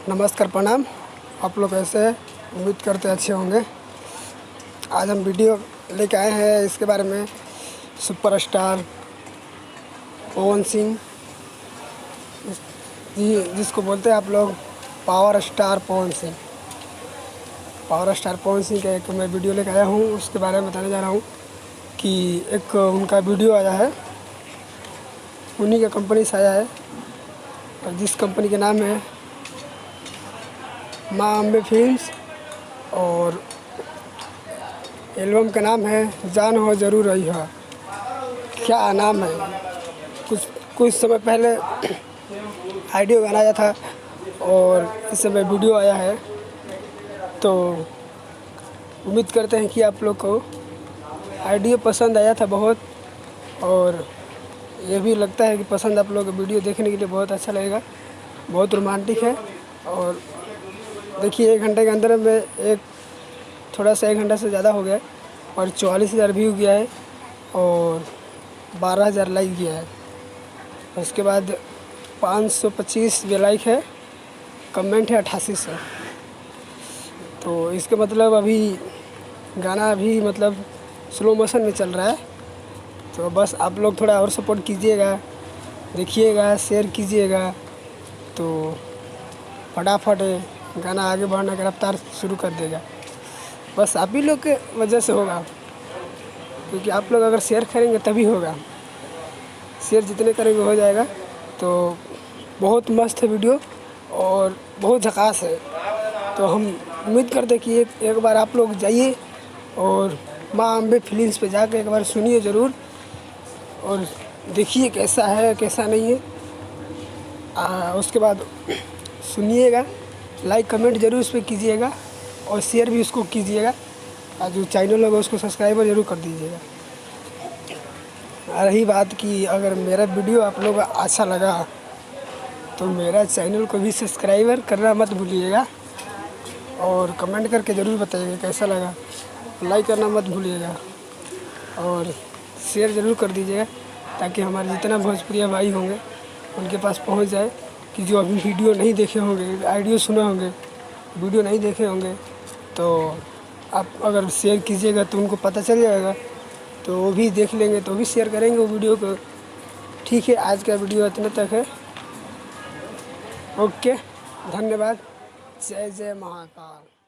नमस्कार, प्रणाम। आप लोग कैसे हैं? उम्मीद करते अच्छे होंगे। आज हम वीडियो लेके आए हैं इसके बारे में, सुपरस्टार पवन सिंह जी, जिसको बोलते हैं आप लोग power star Pawan Singh. Power star Pawan Singh का एक मैं वीडियो लेके आया हूँ, उसके बारे में बताने जा रहा हूँ कि एक उनका वीडियो आया है, उन्हीं का कंपनी से आया है, और जिस कंपनी का नाम है माँ अम्बे फिल्म्स, और एल्बम का नाम है जान हो ज़रूर रही है। क्या नाम है? कुछ समय पहले ऑडियो गाना आया था और इस समय वीडियो आया है, तो उम्मीद करते हैं कि आप लोग को ऑडियो पसंद आया था बहुत, और ये भी लगता है कि पसंद आप लोग को वीडियो देखने के लिए बहुत अच्छा लगेगा। बहुत रोमांटिक है, और देखिए 1 घंटे के अंदर में एक घंटा से ज़्यादा हो गया और 44,000 व्यू गया है और 12,000 लाइक गया है। उसके बाद 525 लाइक है, कमेंट है 8800। तो इसके मतलब अभी गाना अभी मतलब स्लो मोशन में चल रहा है। तो बस आप लोग थोड़ा और सपोर्ट कीजिएगा, देखिएगा, शेयर कीजिएगा, तो फटाफट गाना आगे बढ़ना का रफ्तार शुरू कर देगा। बस आप ही लोग के वजह से होगा, क्योंकि आप लोग अगर शेयर करेंगे तभी होगा। शेयर जितने करेंगे हो जाएगा। तो बहुत मस्त है वीडियो और बहुत झकास है। तो हम उम्मीद करते हैं कि एक बार आप लोग जाइए और माँ अम्बे फिल्म्स पे जाके एक बार सुनिए ज़रूर, और देखिए कैसा है कैसा नहीं है। उसके बाद सुनिएगा, लाइक कमेंट ज़रूर उस पर कीजिएगा, और शेयर भी उसको कीजिएगा, और जो चैनल होगा उसको सब्सक्राइबर ज़रूर कर दीजिएगा। रही बात कि अगर मेरा वीडियो आप लोग अच्छा लगा तो मेरा चैनल को भी सब्सक्राइबर करना मत भूलिएगा, और कमेंट करके ज़रूर बताइएगा कैसा लगा। लाइक करना मत भूलिएगा और शेयर ज़रूर कर दीजिएगा, ताकि हमारे जितना भोजपुरिया भाई होंगे उनके पास पहुंच जाए, कि जो अभी वीडियो नहीं देखे होंगे, ऑडियो सुने होंगे, वीडियो नहीं देखे होंगे, तो आप अगर शेयर कीजिएगा तो उनको पता चल जाएगा, तो वो भी देख लेंगे, तो भी शेयर करेंगे वो वीडियो को। ठीक है, आज का वीडियो इतना तक है। ओके, धन्यवाद। जय जय महाकाल।